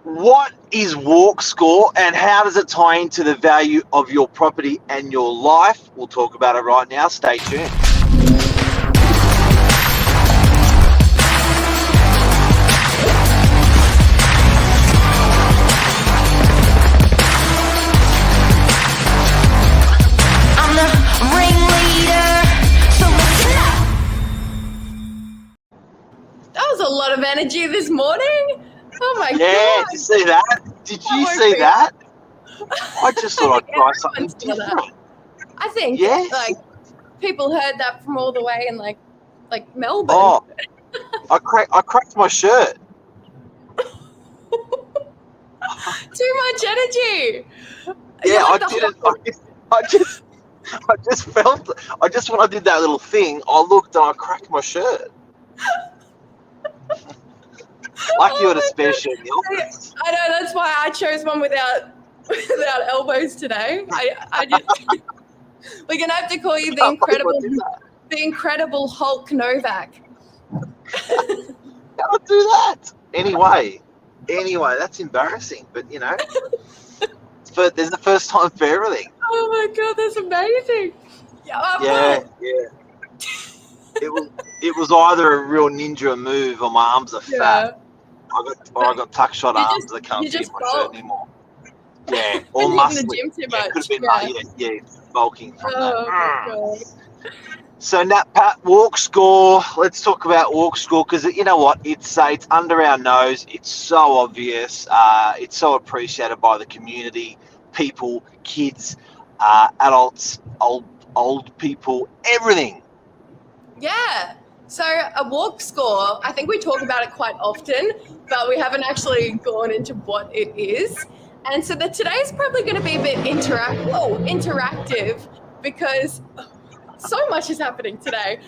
What is walk score and how does it tie into the value of your property and your life? We'll talk about it right now. Stay tuned. I'm the ringleader, so listen up. That was a lot of energy this morning. Oh my Yeah, god! did you see that? Did you won't see be- that? I just thought I'd try something everyone saw that. different. I think Yes. like people heard that from all the way in like Melbourne. Oh, I cracked my shirt. Too much energy. Yeah, You're like I the didn't. Hulk. I just felt. I just when I did that little thing, I looked and I cracked my shirt. Lucky you had a spare shirt in the office. I know, that's why I chose one without elbows today. I just we're gonna have to call you the incredible Hulk Novak. How do I do that? Anyway, that's embarrassing. But you know, there's the first time for everything. Oh my god, that's amazing. Yeah. It was either a real ninja move or my arms are fat. I got tuck shot arms that can't fit in my shirt anymore. Yeah, or Been hitting muscly. the gym too much. Could have been bulking from Oh that. my god. So Pat, walk score. Let's talk about walk score because you know what? It's under our nose. It's so obvious. It's so appreciated by the community, people, kids, adults, old people, everything. Yeah. So a walk score, I think we talk about it quite often, but we haven't actually gone into what it is. And so today's probably going to be a bit interactive because so much is happening today.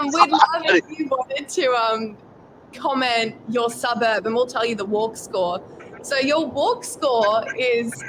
We'd love if you wanted to comment your suburb and we'll tell you the walk score. So your walk score is,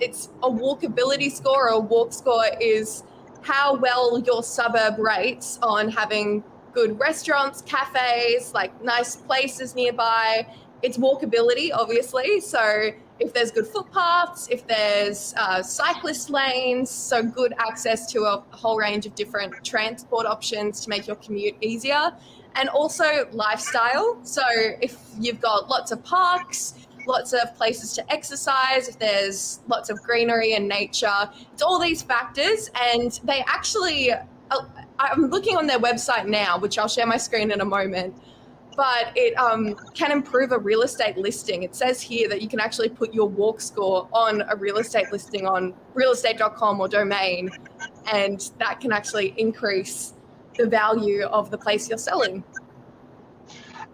it's a walkability score, or a walk score is how well your suburb rates on having good restaurants, cafes, like nice places nearby. It's walkability, obviously. So if there's good footpaths, if there's cyclist lanes, so good access to a whole range of different transport options to make your commute easier. And also lifestyle. So if you've got lots of parks, lots of places to exercise, if there's lots of greenery and nature, it's all these factors. And they actually, I'm looking on their website now, which I'll share my screen in a moment, but it can improve a real estate listing. It says here that you can actually put your walk score on a real estate listing on realestate.com or Domain, and that can actually increase the value of the place you're selling.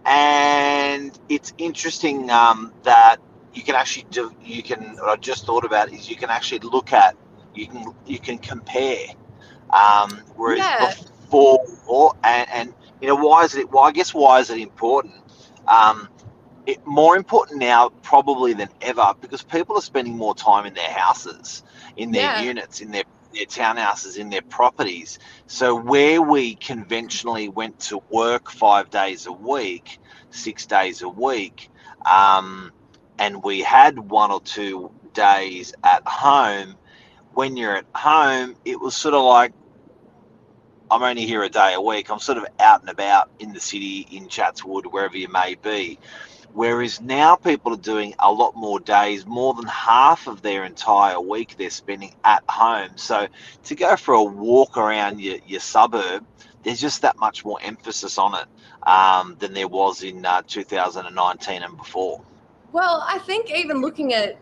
And it's interesting that you can actually do. What I just thought about is you can actually look at. You can compare. Whereas before, and you know, why is it? Well, I guess why is it important? More important now probably than ever because people are spending more time in their houses, in their units, in their townhouses, in their properties. So where we conventionally went to work 5 days a week, 6 days a week, and we had 1 or 2 days at home, when you're at home, it was sort of like, I'm only here a day a week. I'm sort of out and about in the city, in Chatswood, wherever you may be. Whereas now people are doing a lot more days, more than half of their entire week they're spending at home. So to go for a walk around your suburb, there's just that much more emphasis on it than there was in 2019 and before. Well, I think even looking at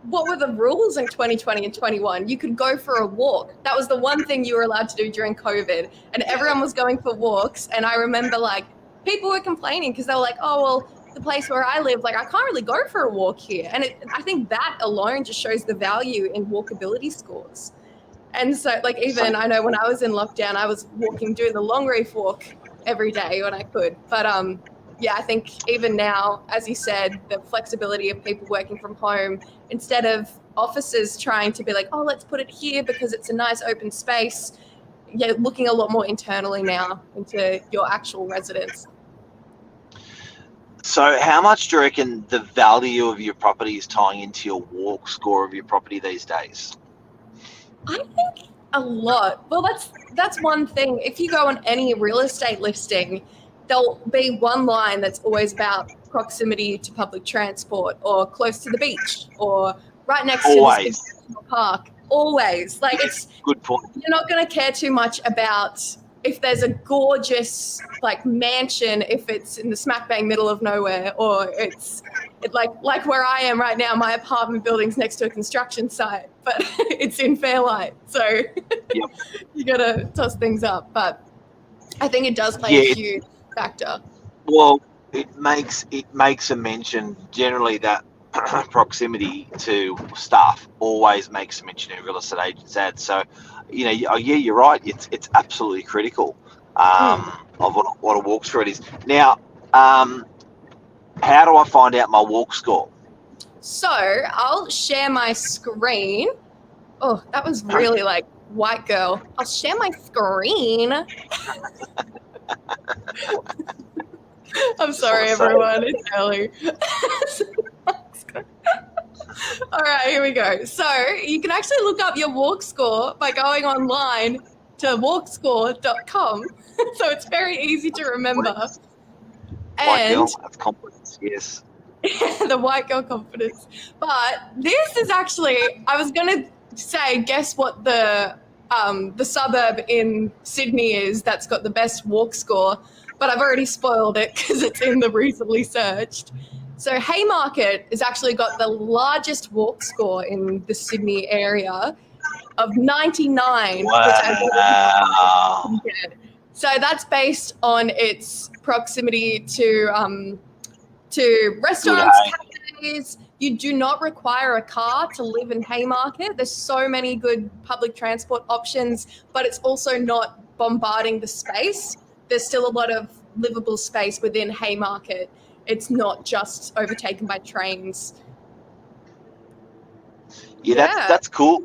what were the rules in 2020 and 21, you could go for a walk. That was the one thing you were allowed to do during COVID, and everyone was going for walks. And I remember like people were complaining because they were like, oh, well, the place where I live, like I can't really go for a walk here. And I think that alone just shows the value in walkability scores. And so like even I know when I was in lockdown, I was doing the long reef walk every day when I could. But yeah, I think even now, as you said, the flexibility of people working from home, instead of offices trying to be like, oh, let's put it here because it's a nice open space, yeah, looking a lot more internally now into your actual residence. So how much do you reckon the value of your property is tying into your walk score of your property these days? I think a lot. Well, that's one thing. If you go on any real estate listing, there'll be one line that's always about proximity to public transport or close to the beach or right next to this national park. Always. Like, it's good point. You're not going to care too much about if there's a gorgeous like mansion, if it's in the smack bang middle of nowhere, or it's like where I am right now, my apartment building's next to a construction site, but it's in Fairlight. So Yep. you got to toss things up. But I think it does play a huge factor. Well, it makes a mention generally that proximity to staff always makes a mention in real estate agents' ads. So, you're right. It's absolutely critical of what a walk score it is. Now, how do I find out my walk score? So I'll share my screen. Oh, that was really like white girl. I'll share my screen. I'm sorry, everyone. It's early. All right, here we go. So you can actually look up your walk score by going online to walkscore.com. So it's very easy to remember. White girl, that's confidence, yes. The white girl confidence. But this is actually, I was going to say, guess what the suburb in Sydney is that's got the best walk score, but I've already spoiled it because it's in the recently searched. So Haymarket has actually got the largest walk score in the Sydney area of 99. Wow. Which I so that's based on its proximity to restaurants, cafes. You do not require a car to live in Haymarket. There's so many good public transport options, but it's also not bombarding the space. There's still a lot of livable space within Haymarket. It's not just overtaken by trains. Yeah, that's cool.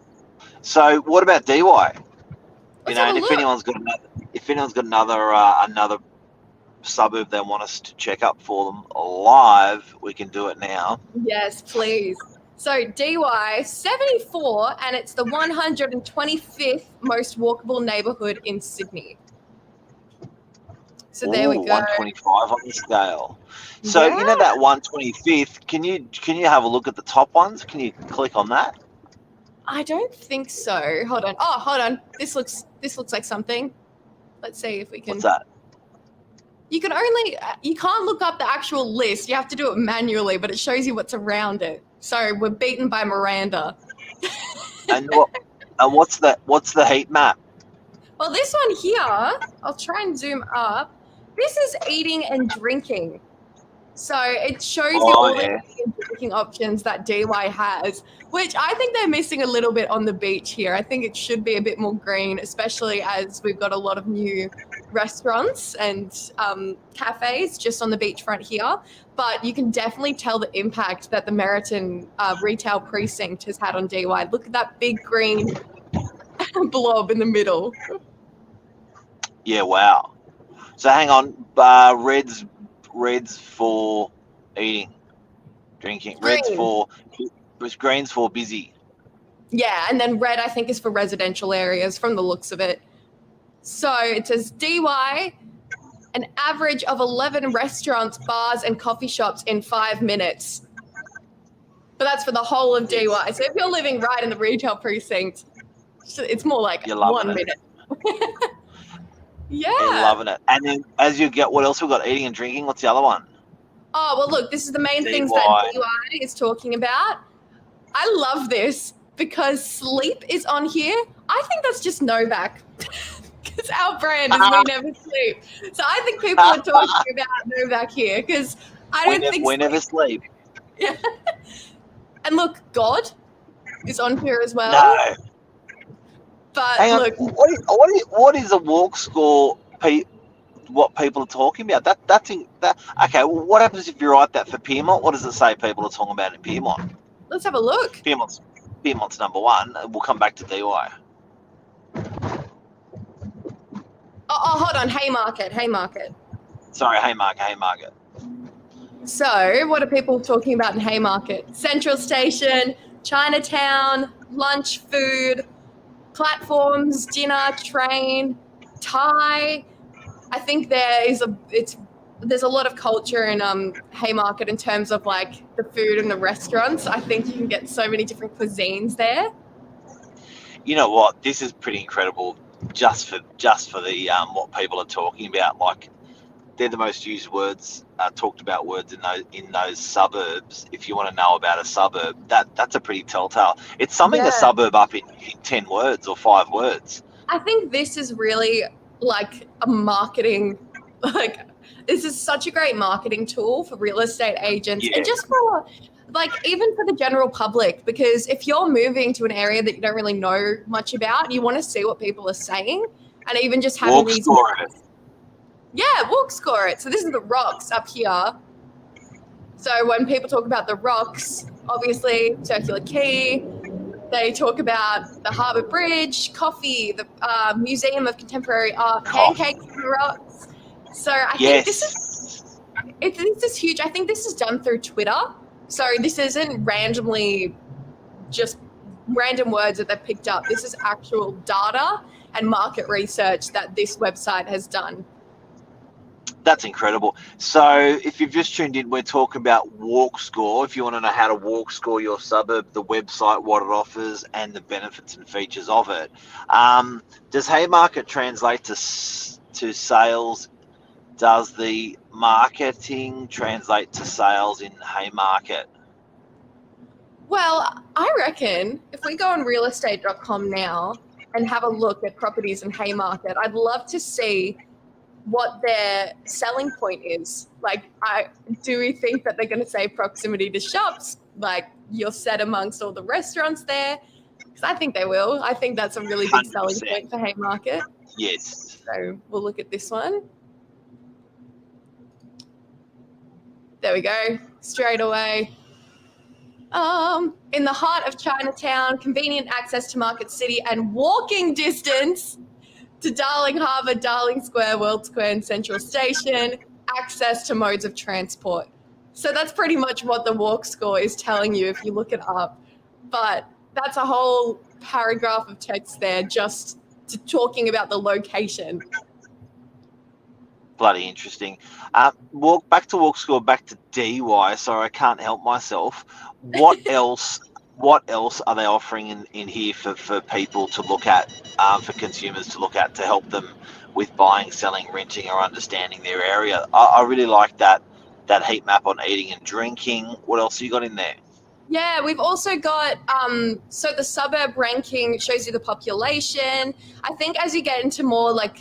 So what about DY? And if anyone's got another suburb they want us to check up for them live, we can do it now. Yes, please. So DY 74, and it's the 125th most walkable neighbourhood in Sydney. So there we go. 125 on the scale. So that 125th, can you have a look at the top ones? Can you click on that? I don't think so. Hold on. Oh, hold on. This looks like something. Let's see if we can. What's that? You can't look up the actual list. You have to do it manually, but it shows you what's around it. So we're beaten by Miranda. And what's the heat map? Well, this one here, I'll try and zoom up. This is eating and drinking. So it shows you all the eating and drinking options that DY has, which I think they're missing a little bit on the beach here. I think it should be a bit more green, especially as we've got a lot of new restaurants and cafes just on the beachfront here. But you can definitely tell the impact that the Meriton retail precinct has had on DY. Look at that big green blob in the middle. Yeah, wow. So hang on, reds for eating, drinking. Greens for busy. Yeah, and then red I think is for residential areas from the looks of it. So it says DY, an average of 11 restaurants, bars and coffee shops in 5 minutes. But that's for the whole of DY. So if you're living right in the retail precinct, it's more like 1 minute. Yeah. You're loving it. And then as you get, what else we've got? Eating and drinking. What's the other one? Oh, well, look, this is the main things that DY is talking about. I love this because sleep is on here. I think that's just Novak because our brand is we never sleep. So I think people are talking about Novak here because I don't think we never sleep. Yeah. And look, God is on here as well. No. But hang look, on. What is a walk score? What people are talking about? Okay. Well, what happens if you write that for Piedmont? What does it say people are talking about in Piedmont? Let's have a look. Piedmont's number one. We'll come back to DY. Oh, hold on. Haymarket. Sorry, Haymarket. So what are people talking about in Haymarket? Central Station, Chinatown, lunch, food, platforms, dinner, train, Thai. I think there's a lot of culture in Haymarket in terms of like the food and the restaurants. I think you can get so many different cuisines there. You know what? This is pretty incredible. Just for the what people are talking about, like they're the most used words, talked about words in those suburbs. If you want to know about a suburb, that's a pretty telltale. It's summing a suburb up in 10 words or 5 words. I think this is really like a marketing, like this is such a great marketing tool for real estate agents and just for like even for the general public, because if you're moving to an area that you don't really know much about, you want to see what people are saying, and even just having these. Walk score it. So this is the rocks up here. So when people talk about the rocks, obviously Circular Quay, they talk about the Harbour Bridge, coffee, the Museum of Contemporary Art, pancakes and rocks. So I think this is huge. I think this is done through Twitter. So this isn't randomly just random words that they've picked up. This is actual data and market research that this website has done. That's incredible. So if you've just tuned in, we're talking about Walk Score. If you want to know how to walk score your suburb, the website, what it offers, and the benefits and features of it. Does Haymarket translate to sales? Does the marketing translate to sales in Haymarket? Well, I reckon if we go on realestate.com now and have a look at properties in Haymarket, I'd love to see what their selling point is. Like, do we think that they're going to say proximity to shops? Like, you're set amongst all the restaurants there? Because I think they will. I think that's a really big 100%. Selling point for Haymarket. Yes. So we'll look at this one. There we go. Straight away. In the heart of Chinatown, convenient access to Market City and walking distance to Darling Harbour, Darling Square, World Square and Central Station, access to modes of transport. So that's pretty much what the walk score is telling you if you look it up. But that's a whole paragraph of text there just talking about the location. Bloody interesting. Back to walk score, back to DY. Sorry, I can't help myself. What else? What else are they offering in here for people to look at, for consumers to look at to help them with buying, selling, renting, or understanding their area? I really like that heat map on eating and drinking. What else have you got in there? Yeah, we've also got, so the suburb ranking shows you the population. I think as you get into more like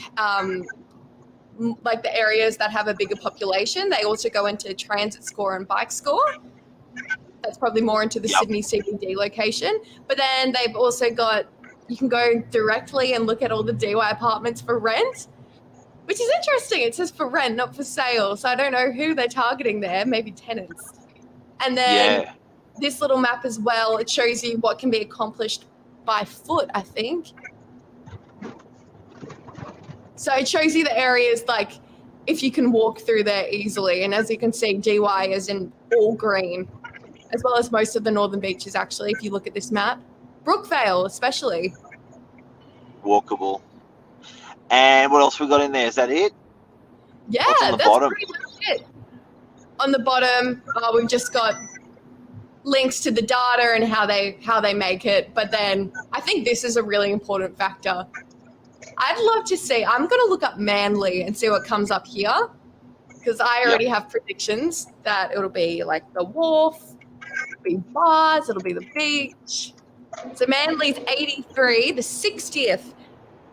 the areas that have a bigger population, they also go into transit score and bike score. That's probably more into the Sydney CBD location. But then they've also got, you can go directly and look at all the DY apartments for rent, which is interesting. It says for rent, not for sale. So I don't know who they're targeting there, maybe tenants. And then this little map as well, it shows you what can be accomplished by foot, I think. So it shows you the areas like if you can walk through there easily. And as you can see, DY is in all green, as well as most of the northern beaches, actually, if you look at this map. Brookvale, especially. Walkable. And what else we got in there? Is that it? Yeah, that's pretty much it. On the bottom, we've just got links to the data and how they make it. But then I think this is a really important factor. I'd love to see, I'm going to look up Manly and see what comes up here, because I already have predictions that it'll be like the wharf, it'll be bars, it'll be the beach. So Manly's 83, the 60th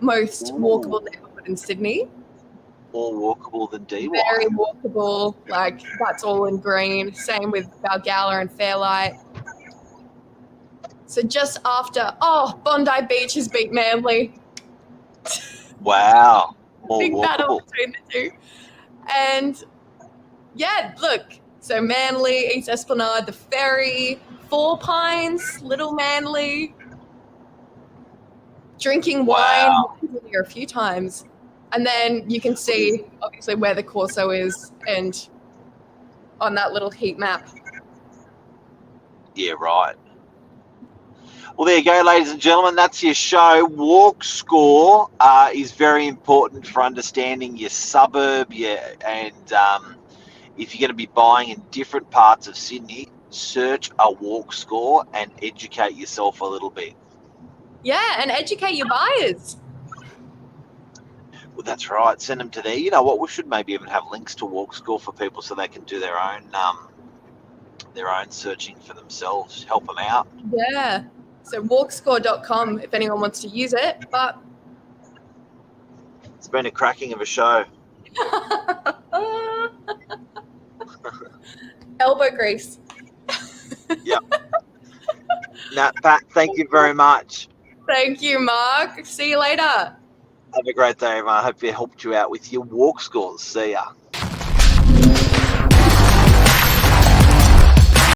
most walkable neighbourhood in Sydney. More walkable than DY. Very walkable, like that's all in green. Same with Balgowlah and Fairlight. So just after, Bondi Beach has beat Manly. Wow. More big walkable. battle between the two. And yeah, look, so Manly, East Esplanade, the Ferry, Four Pines, Little Manly, drinking wine here a few times. And then you can see obviously where the Corso is and on that little heat map. Yeah, right. Well, there you go, ladies and gentlemen. That's your show. Walk score is very important for understanding your suburb, and if you're going to be buying in different parts of Sydney, search a walk score and educate yourself a little bit. Yeah, and educate your buyers. Well, that's right. Send them to there. You know what? We should maybe even have links to walk score for people so they can do their own searching for themselves. Help them out. Yeah. So walkscore.com if anyone wants to use it. But it's been a cracking of a show. Elbow grease. Yep. Nat, Pat, thank you very much. Thank you, Mark. See you later. Have a great day, everyone. I hope it helped you out with your walk scores. See ya.